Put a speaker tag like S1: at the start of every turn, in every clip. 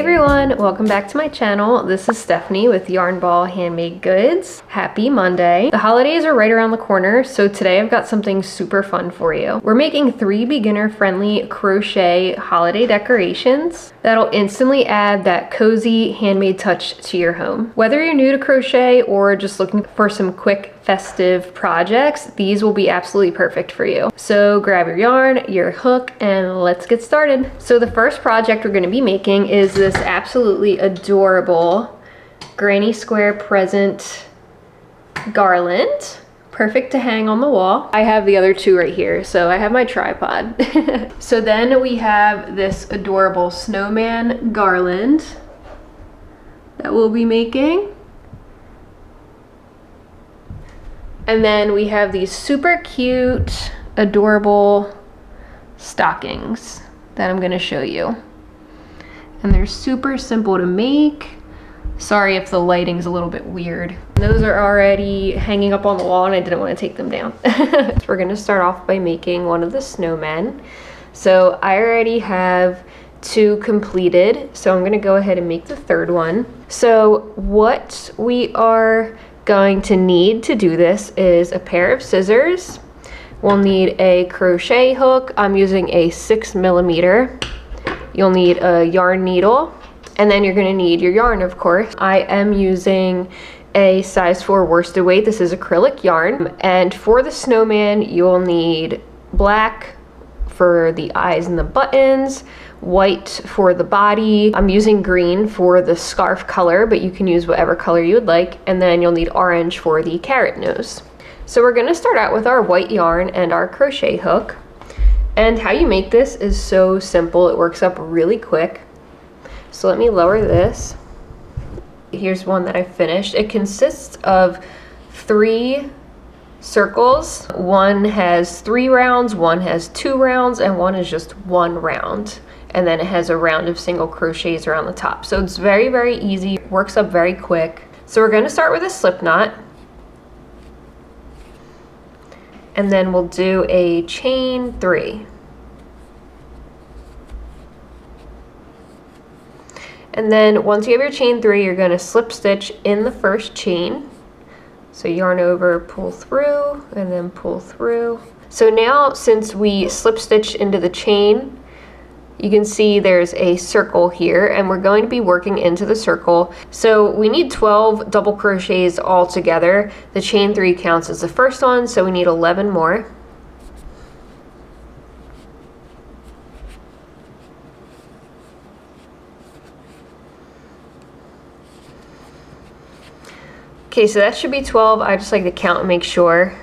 S1: everyone, welcome back to my channel. This is Stephanie with Yarn Ball Handmade Goods. Happy Monday. The holidays are right around the corner, so today I've got something super fun for you. We're making 3 beginner-friendly crochet holiday decorations that'll instantly add that cozy handmade touch to your home. Whether you're new to crochet or just looking for some quick festive projects, these will be absolutely perfect for you. So grab your yarn, your hook, and let's get started. So the first project we're going to be making is this absolutely adorable granny square present garland. Perfect to hang on the wall. I have the other two right here, so I have my tripod. So then we have this adorable snowman garland that we'll be making. And then we have these super cute, adorable stockings that I'm gonna show you. And they're super simple to make. Sorry if the lighting's a little bit weird. Those are already hanging up on the wall and I didn't want to take them down. So we're gonna start off by making one of the snowmen. So I already have 2 completed, so I'm gonna go ahead and make the 3rd one. So what we are going to need to do this is a pair of scissors. We'll need a crochet hook. I'm using a 6mm. You'll need a yarn needle, and then you're going to need your yarn, of course. I am using a size 4 worsted weight. This is acrylic yarn. And for the snowman, you'll need black for the eyes and the buttons, white for the body. I'm using green for the scarf color, but you can use whatever color you would like. And then you'll need orange for the carrot nose. So we're gonna start out with our white yarn and our crochet hook. And how you make this is so simple. It works up really quick. So let me lower this. Here's one that I finished. It consists of 3 circles. One has 3 rounds, one has 2 rounds, and one is just 1 round. And then it has a round of single crochets around the top. So it's very, very easy, works up very quick. So we're gonna start with a slip knot. And then we'll do a chain 3. And then once you have your chain 3, you're gonna slip stitch in the first chain. So yarn over, pull through, and then pull through. So now, since we slip stitch into the chain, you can see there's a circle here, and we're going to be working into the circle. So we need 12 double crochets all together. The chain 3 counts as the first one, so we need 11 more. Okay, so that should be 12. I just like to count and make sure.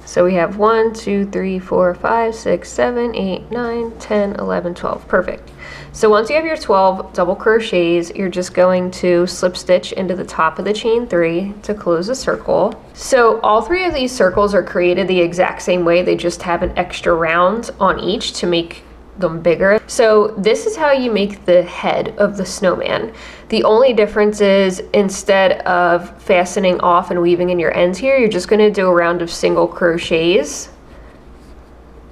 S1: So we have 1, 2, 3, 4, 5, 6, 7, 8, 9, 10, 11, 12. Perfect. So once you have your 12 double crochets, you're just going to slip stitch into the top of the chain 3 to close the circle. So all 3 of these circles are created the exact same way. They just have an extra round on each to make them bigger. So this is how you make the head of the snowman. The only difference is, instead of fastening off and weaving in your ends here, you're just going to do a round of single crochets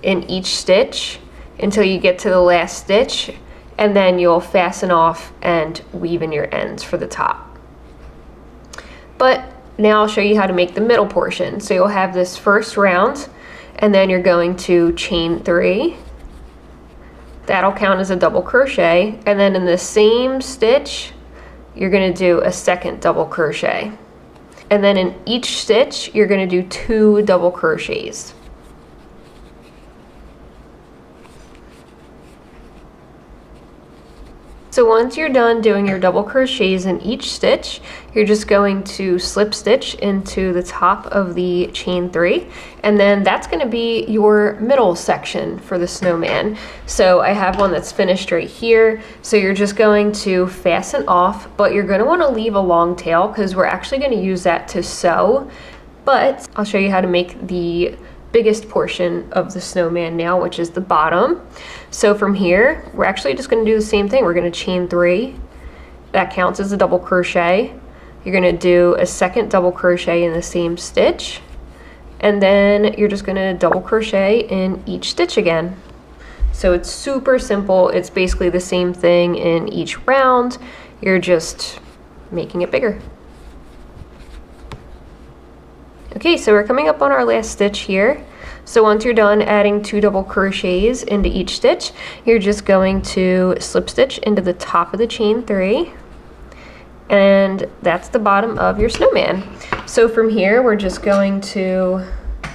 S1: in each stitch until you get to the last stitch, and then you'll fasten off and weave in your ends for the top. But now I'll show you how to make the middle portion. So you'll have this first round, and then you're going to chain 3. That'll count as a double crochet, and then in the same stitch you're going to do a second double crochet, and then in each stitch you're going to do 2 double crochets. So once you're done doing your double crochets in each stitch, you're just going to slip stitch into the top of the chain 3, and then that's going to be your middle section for the snowman. So I have one that's finished right here. So you're just going to fasten off, but you're going to want to leave a long tail because we're actually going to use that to sew. But I'll show you how to make the biggest portion of the snowman now, which is the bottom. So from here, we're actually just going to do the same thing. We're going to chain 3. That counts as a double crochet. You're going to do a second double crochet in the same stitch, and then you're just going to double crochet in each stitch again. So it's super simple. It's basically the same thing in each round. You're just making it bigger. Okay, so we're coming up on our last stitch here. So once you're done adding 2 double crochets into each stitch, you're just going to slip stitch into the top of the chain 3. And that's the bottom of your snowman. So from here, we're just going to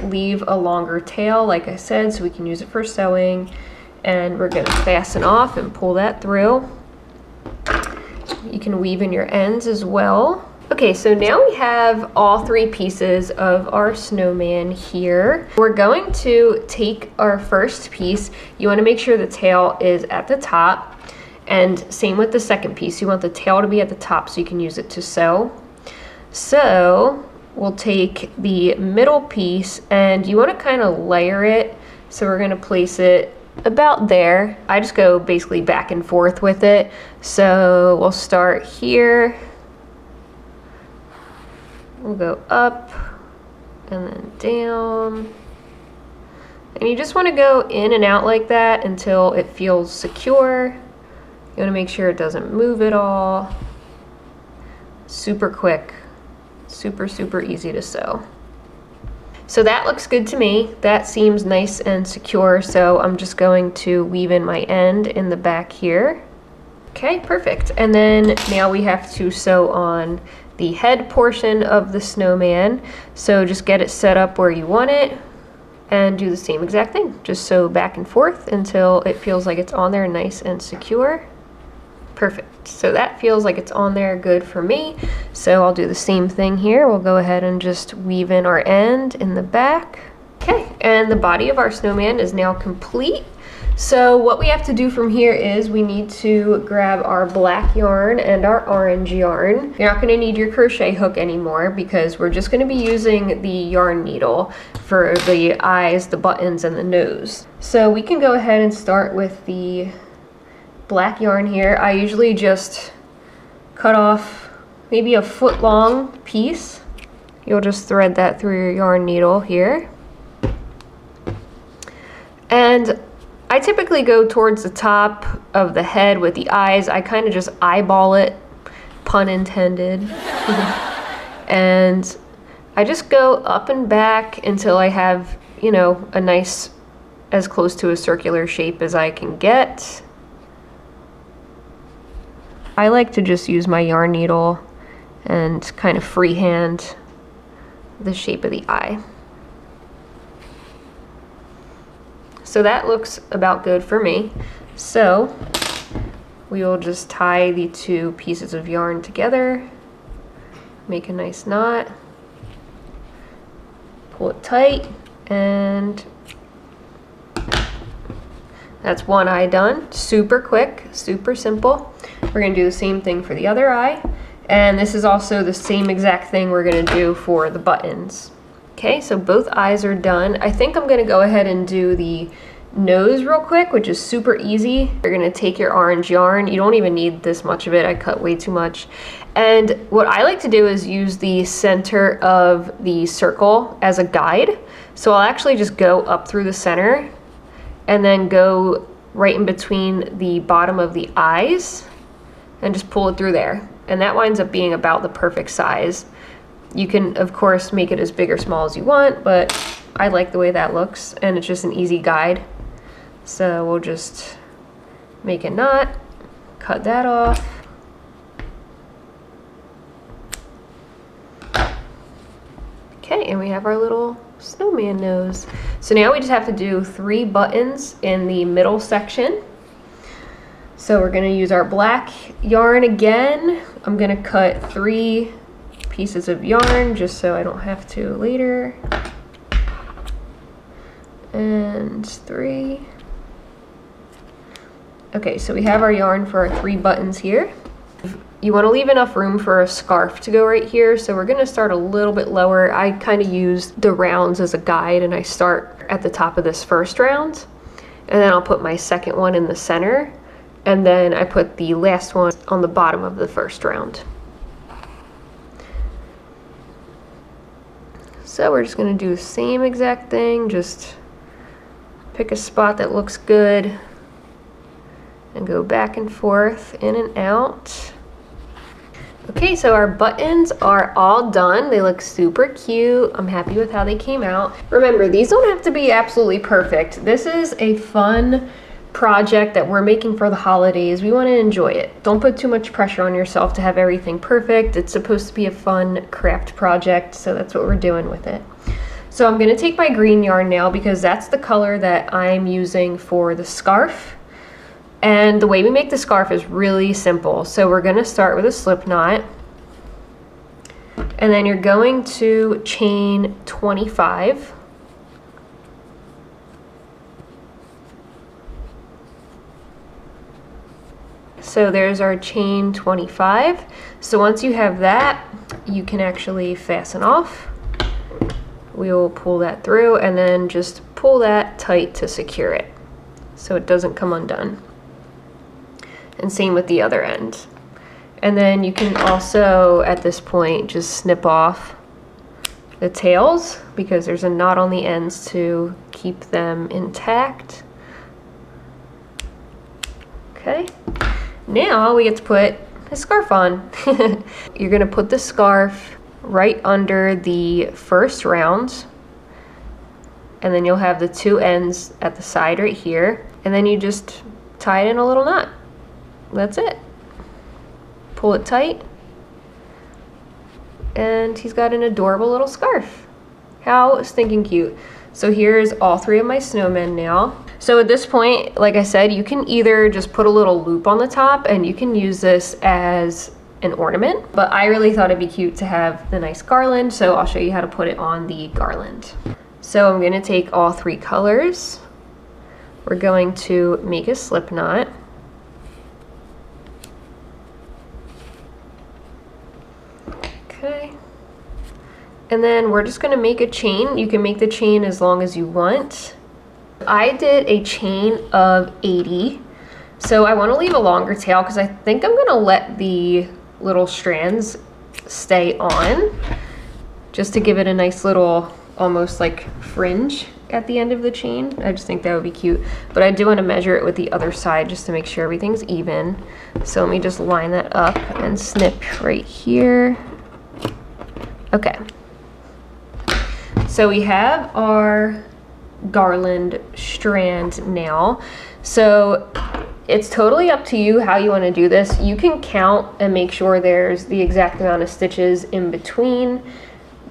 S1: leave a longer tail, like I said, so we can use it for sewing. And we're going to fasten off and pull that through. You can weave in your ends as well. Okay, so now we have all 3 pieces of our snowman here. We're going to take our first piece. You want to make sure the tail is at the top, and same with the second piece. You want the tail to be at the top so you can use it to sew. So we'll take the middle piece, and you want to kind of layer it. So we're going to place it about there. I just go basically back and forth with it. So we'll start here. We'll go up and then down. And you just want to go in and out like that until it feels secure. You want to make sure it doesn't move at all. Super quick. Super, super easy to sew. So that looks good to me. That seems nice and secure. So I'm just going to weave in my end in the back here. Okay, perfect. And then now we have to sew on the head portion of the snowman. So just get it set up where you want it and do the same exact thing. Just sew back and forth until it feels like it's on there nice and secure. Perfect. So that feels like it's on there good for me. So I'll do the same thing here. We'll go ahead and just weave in our end in the back. Okay, and the body of our snowman is now complete. So what we have to do from here is we need to grab our black yarn and our orange yarn. You're not going to need your crochet hook anymore because we're just going to be using the yarn needle for the eyes, the buttons, and the nose. So we can go ahead and start with the black yarn here. I usually just cut off maybe a foot long piece. You'll just thread that through your yarn needle here. And I typically go towards the top of the head with the eyes. I kind of just eyeball it, pun intended. And I just go up and back until I have, you know, a nice, as close to a circular shape as I can get. I like to just use my yarn needle and kind of freehand the shape of the eye. So that looks about good for me. So we will just tie the 2 pieces of yarn together, make a nice knot, pull it tight, and that's one eye done. Super quick, super simple. We're gonna do the same thing for the other eye. And this is also the same exact thing we're gonna do for the buttons. Okay, so both eyes are done. I think I'm gonna go ahead and do the nose real quick, which is super easy. You're gonna take your orange yarn. You don't even need this much of it. I cut way too much. And what I like to do is use the center of the circle as a guide. So I'll actually just go up through the center and then go right in between the bottom of the eyes and just pull it through there. And that winds up being about the perfect size. You can, of course, make it as big or small as you want, but I like the way that looks, and it's just an easy guide. So we'll just make a knot, cut that off. Okay, and we have our little snowman nose. So now we just have to do 3 buttons in the middle section. So we're gonna use our black yarn again. I'm gonna cut 3 pieces of yarn just so I don't have to later. And 3. Okay, so we have our yarn for our 3 buttons here. You want to leave enough room for a scarf to go right here, so we're going to start a little bit lower. I kind of use the rounds as a guide, and I start at the top of this first round, and then I'll put my second one in the center, and then I put the last one on the bottom of the first round. So we're just going to do the same exact thing, just pick a spot that looks good, and go back and forth, in and out. Okay, so our buttons are all done. They look super cute. I'm happy with how they came out. Remember, these don't have to be absolutely perfect. This is a fun project that we're making for the holidays. We want to enjoy it. Don't put too much pressure on yourself to have everything perfect. It's supposed to be a fun craft project, so that's what we're doing with it. So I'm going to take my green yarn now because that's the color that I'm using for the scarf. And the way we make the scarf is really simple. So we're going to start with a slip knot. And then you're going to chain 25. So there's our chain 25. So once you have that, you can actually fasten off. We will pull that through and then just pull that tight to secure it so it doesn't come undone. And same with the other end. And then you can also, at this point, just snip off the tails because there's a knot on the ends to keep them intact. Okay, now we get to put a scarf on. You're gonna put the scarf right under the first round, and then you'll have the two ends at the side right here, and then you just tie it in a little knot. That's it. Pull it tight, and he's got an adorable little scarf. How stinking cute. So here's all three of my snowmen now. So at this point, like I said, you can either just put a little loop on the top and you can use this as an ornament, but I really thought it'd be cute to have the nice garland, so I'll show you how to put it on the garland. So I'm going to take all three colors. We're going to make a slip knot. Okay. And then we're just going to make a chain. You can make the chain as long as you want. I did a chain of 80. So I want to leave a longer tail because I think I'm going to let the little strands stay on just to give it a nice little almost like fringe at the end of the chain. I just think that would be cute, but I do want to measure it with the other side just to make sure everything's even. So let me just line that up and snip right here. Okay, so we have our garland strand now. So it's totally up to you how you want to do this. You can count and make sure there's the exact amount of stitches in between.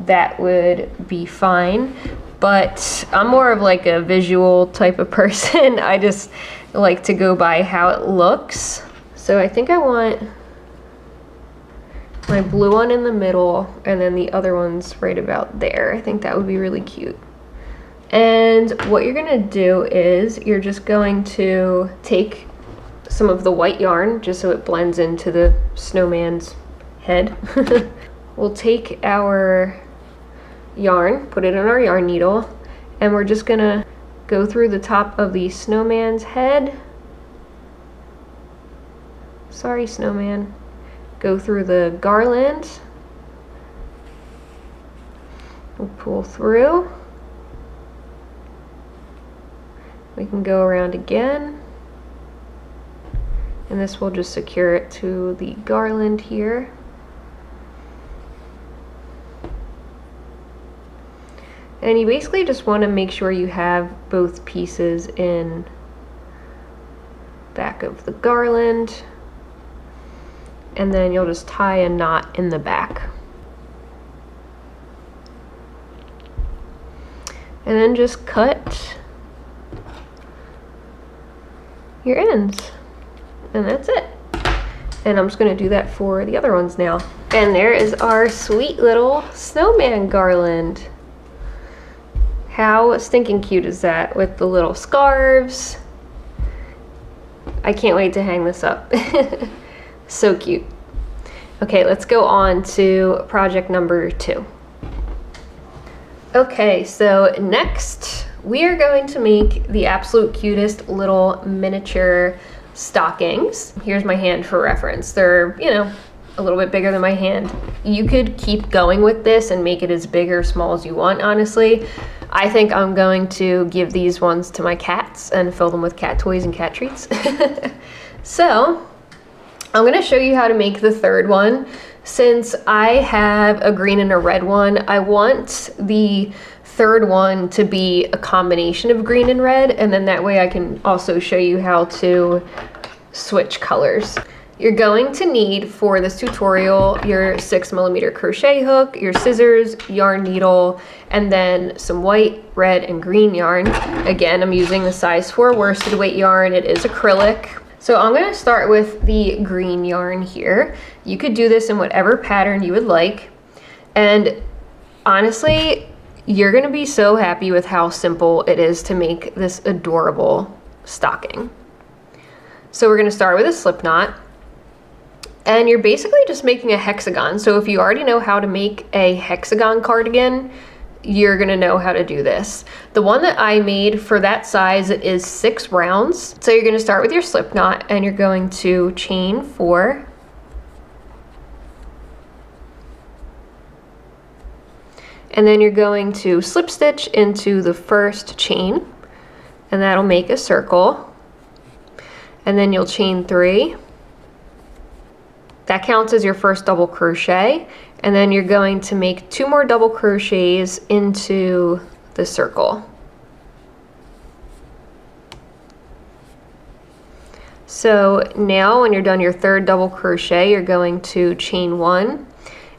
S1: That would be fine, but I'm more of like a visual type of person. I just like to go by how it looks. So I think I want my blue one in the middle and then the other one's right about there. I think that would be really cute. And what you're gonna do is you're just going to take some of the white yarn just so it blends into the snowman's head. We'll take our yarn, put it in our yarn needle, and we're just gonna go through the top of the snowman's head. Sorry, snowman. Go through the garland. We'll pull through. We can go around again. And this will just secure it to the garland here. And you basically just want to make sure you have both pieces in back of the garland. And then you'll just tie a knot in the back. And then just cut your ends. And that's it. And I'm just going to do that for the other ones now. And there is our sweet little snowman garland. How stinking cute is that with the little scarves? I can't wait to hang this up. So cute. Okay, let's go on to project number 2. Okay, so next we are going to make the absolute cutest little miniature stockings. Here's my hand for reference. They're, you know, a little bit bigger than my hand. You could keep going with this and make it as big or small as you want, honestly. I think I'm going to give these ones to my cats and fill them with cat toys and cat treats. So I'm going to show you how to make the third one. Since I have a green and a red one, I want the third one to be a combination of green and red, and then that way I can also show you how to switch colors. You're going to need for this tutorial your 6mm crochet hook, your scissors, yarn needle, and then some white, red, and green yarn. Again, I'm using the size 4 worsted weight yarn. It is acrylic. So I'm going to start with the green yarn here. You could do this in whatever pattern you would like. And honestly, you're going to be so happy with how simple it is to make this adorable stocking. So we're going to start with a slip knot. And you're basically just making a hexagon. So if you already know how to make a hexagon cardigan, you're gonna know how to do this. The one that I made for that size is 6 rounds. So you're gonna start with your slip knot and you're going to chain 4. And then you're going to slip stitch into the first chain, and that'll make a circle. And then you'll chain 3. That counts as your first double crochet, and then you're going to make 2 more double crochets into the circle. So now when you're done your third double crochet, you're going to chain 1,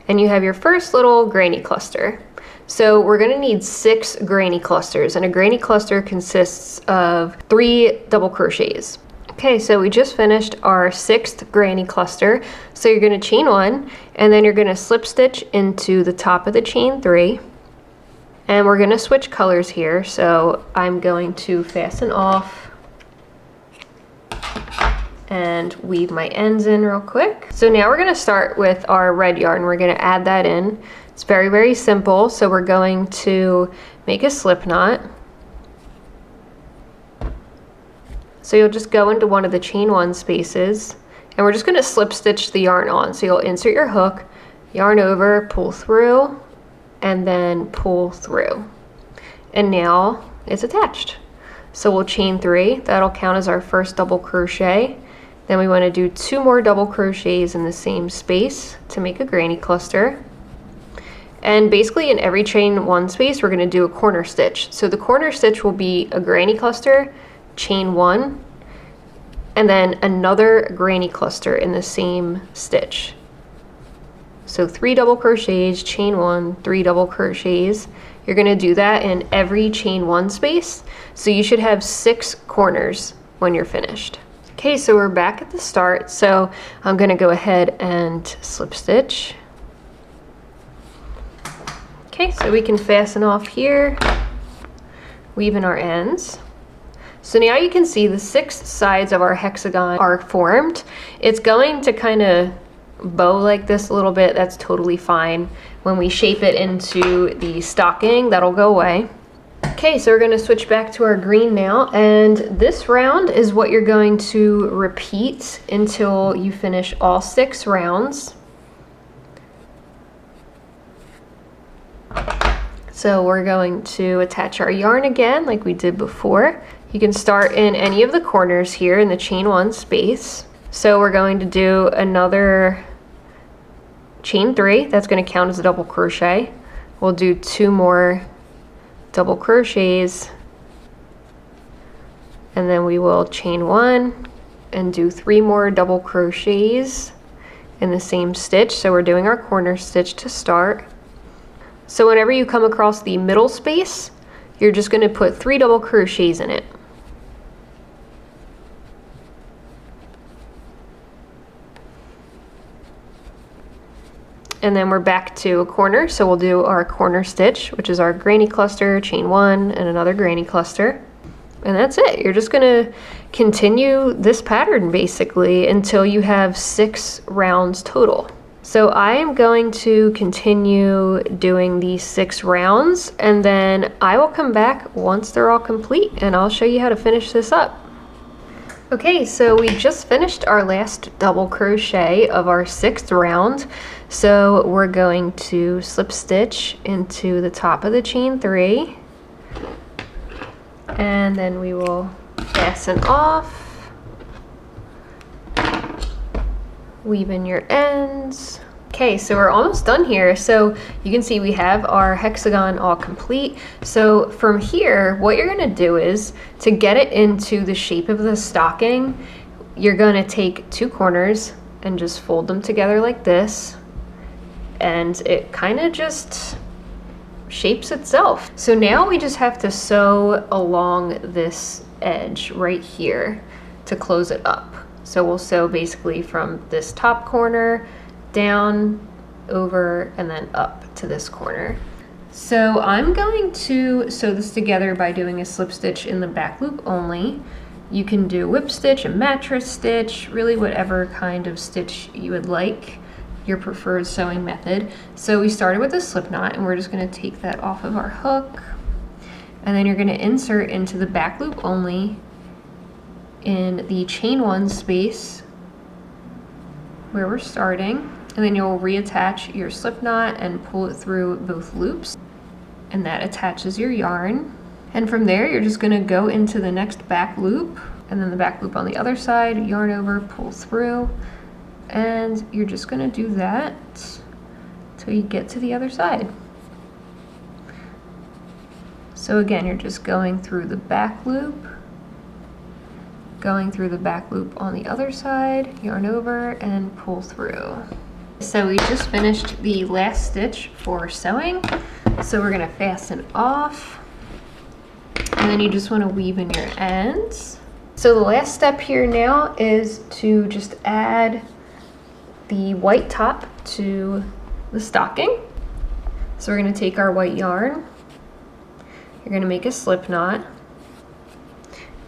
S1: and you have your first little granny cluster. So we're going to need 6 granny clusters, and a granny cluster consists of 3 double crochets. Okay, so we just finished our 6th granny cluster. So you're going to chain 1, and then you're going to slip stitch into the top of the chain 3. And we're going to switch colors here. So I'm going to fasten off and weave my ends in real quick. So now we're going to start with our red yarn. We're going to add that in. It's very, very simple. So we're going to make a slip knot. So you'll just go into one of the chain 1 spaces, and we're just going to slip stitch the yarn on. So you'll insert your hook, yarn over, pull through, and then pull through. And now it's attached. So we'll chain 3. That'll count as our first double crochet. Then we want to do 2 more double crochets in the same space to make a granny cluster. And basically in every chain 1 space, we're going to do a corner stitch. So the corner stitch will be a granny cluster, chain 1, and then another granny cluster in the same stitch. So 3 double crochets, chain 1, 3 double crochets. You're going to do that in every chain 1 space. So you should have 6 corners when you're finished. Okay, so we're back at the start. So I'm going to go ahead and slip stitch. Okay, so we can fasten off here, weave in our ends. So now you can see the 6 sides of our hexagon are formed. It's going to kind of bow like this a little bit. That's totally fine. When we shape it into the stocking, that'll go away. Okay, so we're going to switch back to our green now, and this round is what you're going to repeat until you finish all 6 rounds. So we're going to attach our yarn again like we did before. You can start in any of the corners here in the chain 1 space. So we're going to do another chain 3. That's going to count as a double crochet. We'll do 2 more double crochets, and then we will chain 1 and do 3 more double crochets in the same stitch. So we're doing our corner stitch to start. So whenever you come across the middle space, you're just going to put 3 double crochets in it. And then we're back to a corner, so we'll do our corner stitch, which is our granny cluster, chain 1, and another granny cluster. And that's it. You're just gonna continue this pattern basically until you have 6 rounds total. So I am going to continue doing these 6 rounds, and then I will come back once they're all complete and I'll show you how to finish this up. Okay, so we just finished our last double crochet of our 6th round. So we're going to slip stitch into the top of the chain 3, and then we will fasten off Weave in your ends. Okay, so we're almost done here. So you can see we have our hexagon all complete. So from here, what you're gonna do is, to get it into the shape of the stocking, you're gonna take two corners and just fold them together like this. And it kind of just shapes itself. So now we just have to sew along this edge right here to close it up. So we'll sew basically from this top corner down, over, and then up to this corner. So I'm going to sew this together by doing a slip stitch in the back loop only. You can do whip stitch, a mattress stitch, really whatever kind of stitch you would like, your preferred sewing method. So we started with a slip knot, and we're just going to take that off of our hook, and then you're going to insert into the back loop only in the chain one space where we're starting, and then you'll reattach your slip knot and pull it through both loops, and that attaches your yarn. And from there you're just going to go into the next back loop, and then the back loop on the other side, yarn over, pull through, and you're just going to do that till you get to the other side. So again, you're just going through the back loop, going through the back loop on the other side, yarn over, and pull through. So we just finished the last stitch for sewing. So we're gonna fasten off, and then you just wanna weave in your ends. So the last step here now is to just add the white top to the stocking. So we're gonna take our white yarn, you're gonna make a slip knot,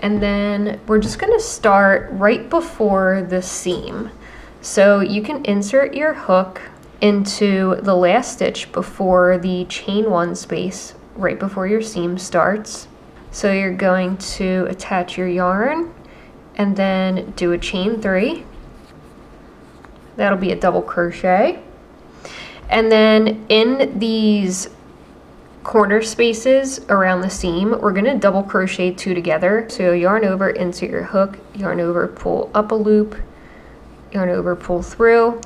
S1: and then we're just gonna start right before the seam. So you can insert your hook into the last stitch before the chain one space, right before your seam starts. So you're going to attach your yarn and then do a chain 3. That'll be a double crochet. And then in these corner spaces around the seam, we're going to double crochet 2 together. So yarn over, insert your hook, yarn over, pull up a loop, yarn over, pull through,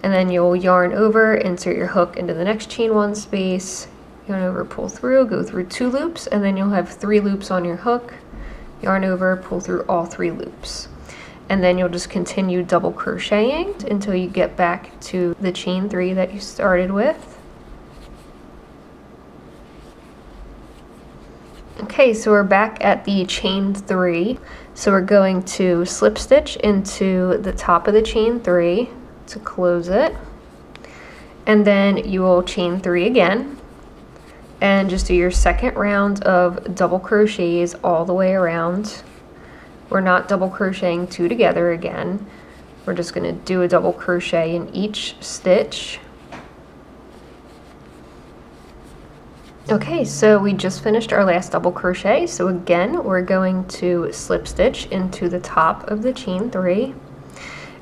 S1: and then you'll yarn over, insert your hook into the next chain 1 space, yarn over, pull through, go through 2 loops, and then you'll have 3 loops on your hook, yarn over, pull through all 3 loops. And then you'll just continue double crocheting until you get back to the chain 3 that you started with. Okay, so we're back at the chain 3. So we're going to slip stitch into the top of the chain 3 to close it. And then you will chain 3 again and just do your second round of double crochets all the way around. We're not double crocheting 2 together again. We're just going to do a double crochet in each stitch. Okay, so we just finished our last double crochet. So again, we're going to slip stitch into the top of the chain 3.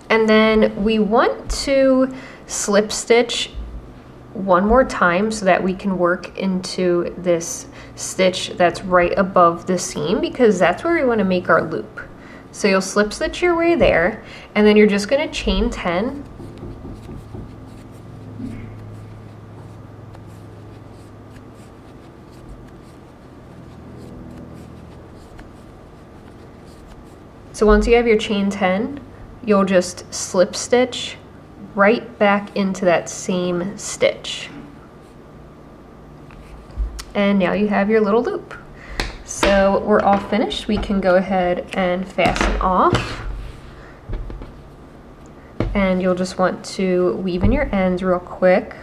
S1: And then we want to slip stitch one more time so that we can work into this stitch that's right above the seam, because that's where we want to make our loop. So you'll slip stitch your way there, and then you're just going to chain 10. So once you have your chain 10, you'll just slip stitch right back into that same stitch. And now you have your little loop. So we're all finished. We can go ahead and fasten off. And you'll just want to weave in your ends real quick.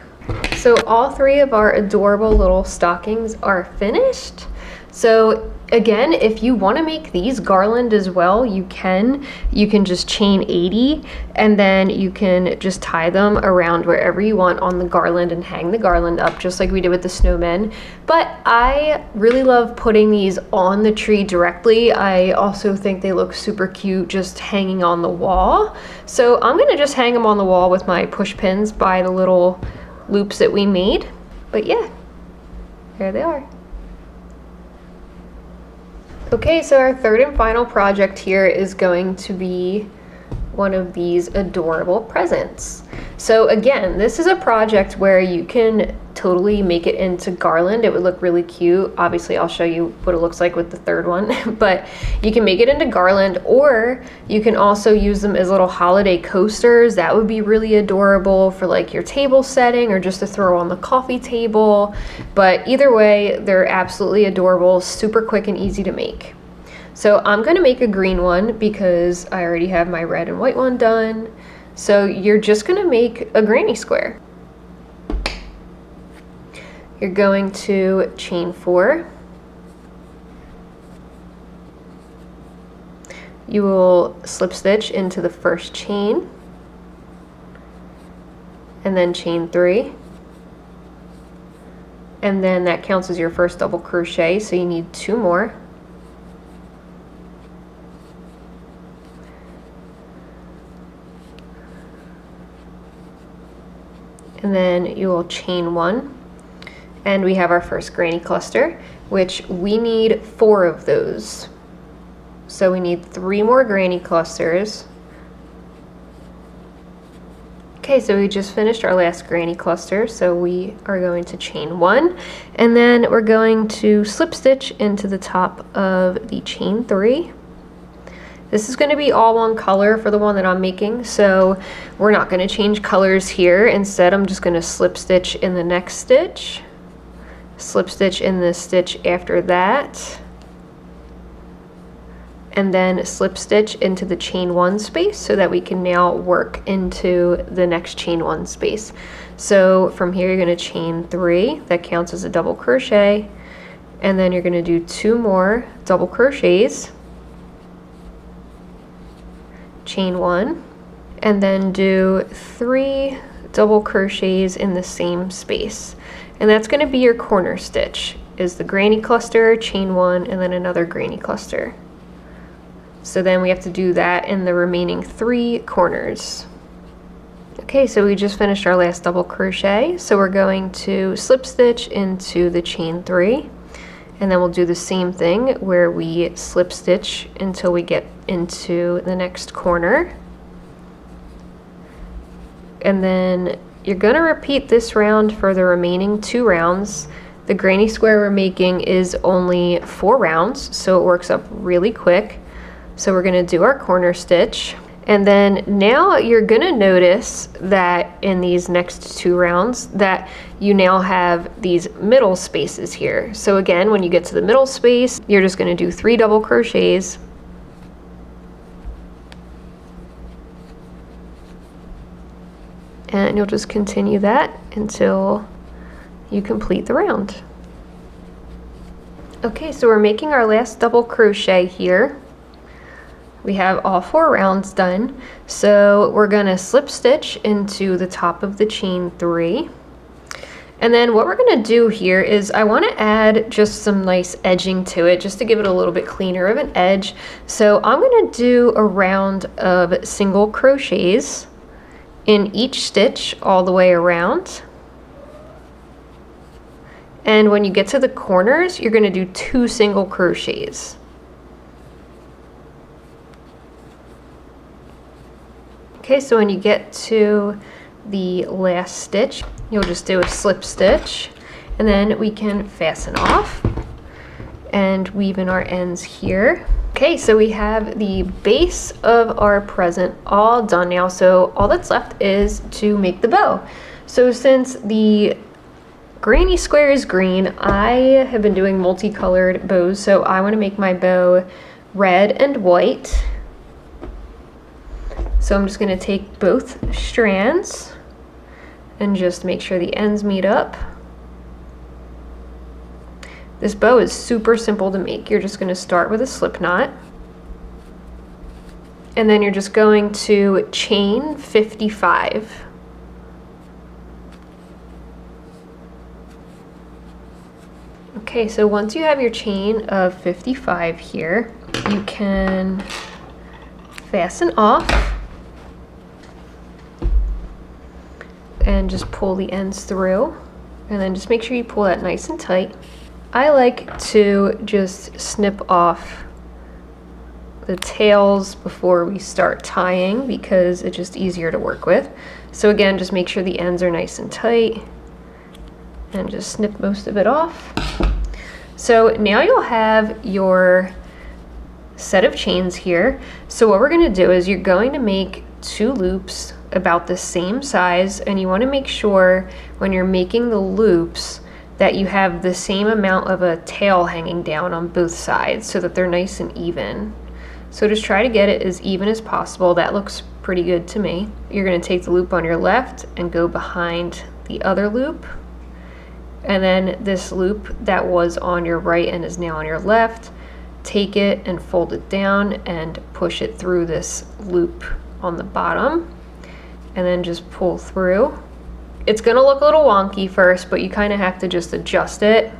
S1: So all 3 of our adorable little stockings are finished. So again, if you want to make these garland as well, you can just chain 80, and then you can just tie them around wherever you want on the garland and hang the garland up, just like we did with the snowmen. But I really love putting these on the tree directly. I also think they look super cute just hanging on the wall. So I'm going to just hang them on the wall with my push pins by the little loops that we made. But yeah, there they are. Okay, so our third and final project here is going to be one of these adorable presents. So again, this is a project where you can totally make it into garland. It would look really cute. Obviously, I'll show you what it looks like with the third one, but you can make it into garland, or you can also use them as little holiday coasters. That would be really adorable for like your table setting or just to throw on the coffee table. But either way, they're absolutely adorable, super quick and easy to make. So I'm gonna make a green one because I already have my red and white one done. So you're just gonna make a granny square. You're going to chain 4. You will slip stitch into the first chain and then chain 3. And then that counts as your first double crochet, so you need 2 more. And then you will chain 1. And we have our first granny cluster, which we need 4 of those. So we need 3 more granny clusters. Okay, so we just finished our last granny cluster, so we are going to chain 1, and then we're going to slip stitch into the top of the chain 3. This is going to be all one color for the one that I'm making, so we're not going to change colors here. Instead, I'm just going to slip stitch in the next stitch, slip stitch in the stitch after that, and then slip stitch into the chain 1 space so that we can now work into the next chain 1 space. So from here you're going to chain 3, that counts as a double crochet, and then you're going to do 2 more double crochets, chain 1, and then do 3 double crochets in the same space. And that's going to be your corner stitch, is the granny cluster, chain 1, and then another granny cluster. So then we have to do that in the remaining 3 corners. Okay, so we just finished our last double crochet, so we're going to slip stitch into the chain 3, and then we'll do the same thing where we slip stitch until we get into the next corner. And then you're going to repeat this round for the remaining 2 rounds. The granny square we're making is only 4 rounds, so it works up really quick. So we're going to do our corner stitch, and then now you're going to notice that in these next 2 rounds that you now have these middle spaces here. So again, when you get to the middle space, you're just going to do 3 double crochets, and you'll just continue that until you complete the round. Okay, so we're making our last double crochet here. We have all 4 rounds done, so we're going to slip stitch into the top of the chain 3. And then what we're going to do here is I want to add just some nice edging to it, just to give it a little bit cleaner of an edge. So I'm going to do a round of single crochets in each stitch all the way around. And when you get to the corners, you're going to do 2 single crochets. Okay, so when you get to the last stitch, you'll just do a slip stitch, and then we can fasten off and weave in our ends here. Okay, so we have the base of our present all done now, so all that's left is to make the bow. So since the granny square is green, I have been doing multicolored bows, so I want to make my bow red and white. So I'm just going to take both strands and just make sure the ends meet up. This bow is super simple to make. You're just going to start with a slip knot, and then you're just going to chain 55. Okay, so once you have your chain of 55 here, you can fasten off and just pull the ends through, and then just make sure you pull that nice and tight. I like to just snip off the tails before we start tying because it's just easier to work with. So again, just make sure the ends are nice and tight and just snip most of it off. So now you'll have your set of chains here. So what we're going to do is you're going to make 2 loops about the same size, and you want to make sure when you're making the loops that you have the same amount of a tail hanging down on both sides so that they're nice and even. So just try to get it as even as possible. That looks pretty good to me. You're going to take the loop on your left and go behind the other loop, and then this loop that was on your right and is now on your left, take it and fold it down and push it through this loop on the bottom, and then just pull through. It's gonna look a little wonky first, but you kind of have to just adjust it.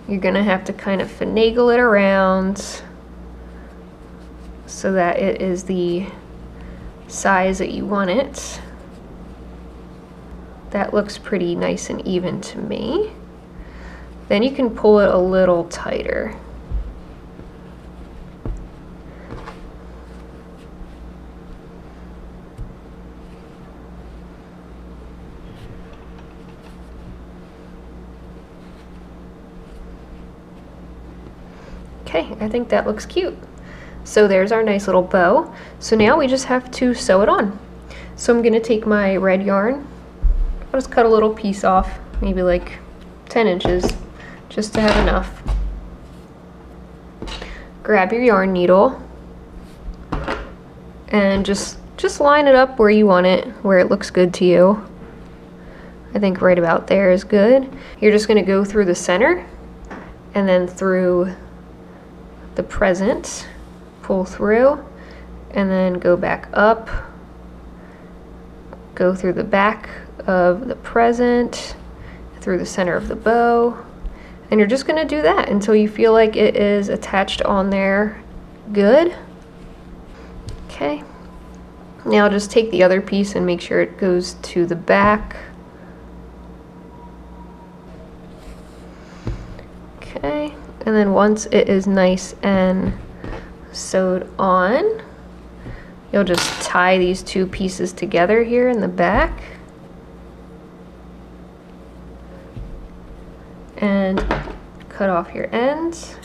S1: You're gonna have to kind of finagle it around so that it is the size that you want it. That looks pretty nice and even to me. Then you can pull it a little tighter. Okay, I think that looks cute. So there's our nice little bow. So now we just have to sew it on. So I'm gonna take my red yarn. I'll just cut a little piece off, maybe like 10 inches. Just to have enough. Grab your yarn needle and just line it up where you want it, where it looks good to you. I think right about there is good. You're just going to go through the center and then through the present, pull through, and then go back up, go through the back of the present, through the center of the bow. And you're just going to do that until you feel like it is attached on there good. Okay. Now just take the other piece and make sure it goes to the back. Okay. And then once it is nice and sewed on, you'll just tie these 2 pieces together here in the back. And cut off your ends.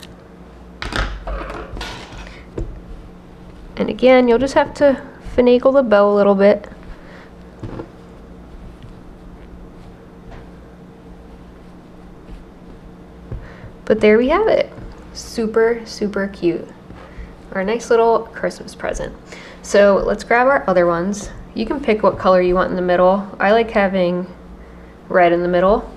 S1: And again, you'll just have to finagle the bow a little bit. But there we have it. Super, super cute. Our nice little Christmas present. So let's grab our other ones. You can pick what color you want in the middle. I like having red in the middle.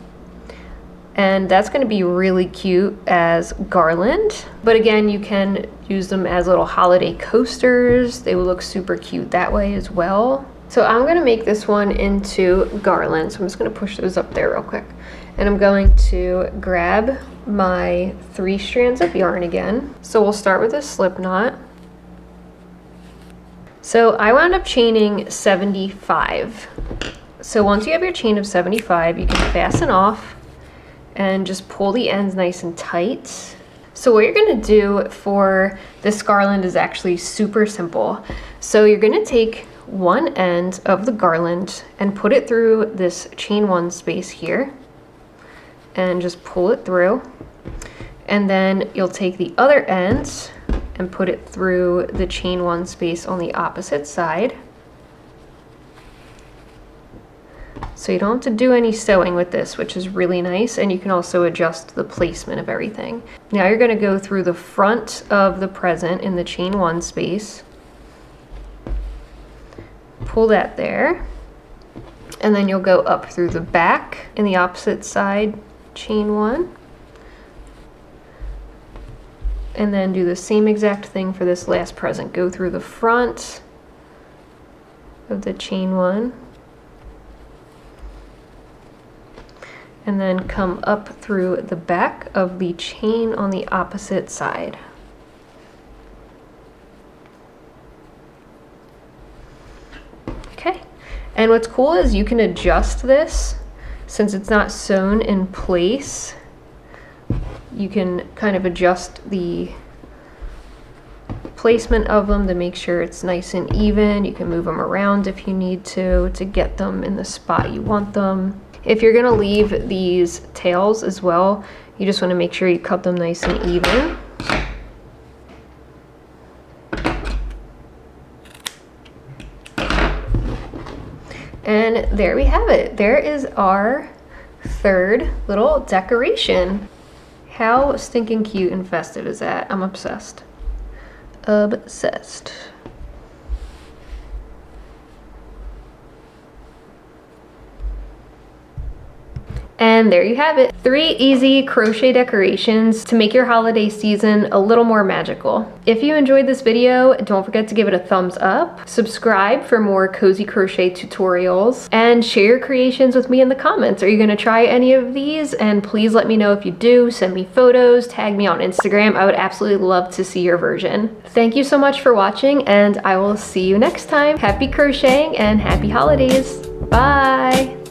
S1: And that's going to be really cute as garland. But again, you can use them as little holiday coasters. They will look super cute that way as well. So I'm going to make this one into garland. So I'm just going to push those up there real quick. And I'm going to grab my 3 strands of yarn again. So we'll start with a slip knot. So I wound up chaining 75. So once you have your chain of 75, you can fasten off and just pull the ends nice and tight. So what you're gonna do for this garland is actually super simple. So you're gonna take one end of the garland and put it through this chain 1 space here and just pull it through. And then you'll take the other end and put it through the chain 1 space on the opposite side. So you don't have to do any sewing with this, which is really nice, and you can also adjust the placement of everything. Now you're going to go through the front of the present in the chain 1 space, pull that there, and then you'll go up through the back in the opposite side, chain 1, and then do the same exact thing for this last present. Go through the front of the chain 1, and then come up through the back of the chain on the opposite side. Okay, and what's cool is you can adjust this since it's not sewn in place you can kind of adjust the placement of them to make sure it's nice and even. You can move them around if you need to get them in the spot you want them. If you're gonna leave these tails as well, you just wanna make sure you cut them nice and even. And there we have it. There is our third little decoration. How stinking cute and festive is that? I'm obsessed. Obsessed. And there you have it. 3 easy crochet decorations to make your holiday season a little more magical. If you enjoyed this video, don't forget to give it a thumbs up, subscribe for more cozy crochet tutorials, and share your creations with me in the comments. Are you gonna try any of these? And please let me know if you do. Send me photos, tag me on Instagram. I would absolutely love to see your version. Thank you so much for watching, and I will see you next time. Happy crocheting and happy holidays. Bye.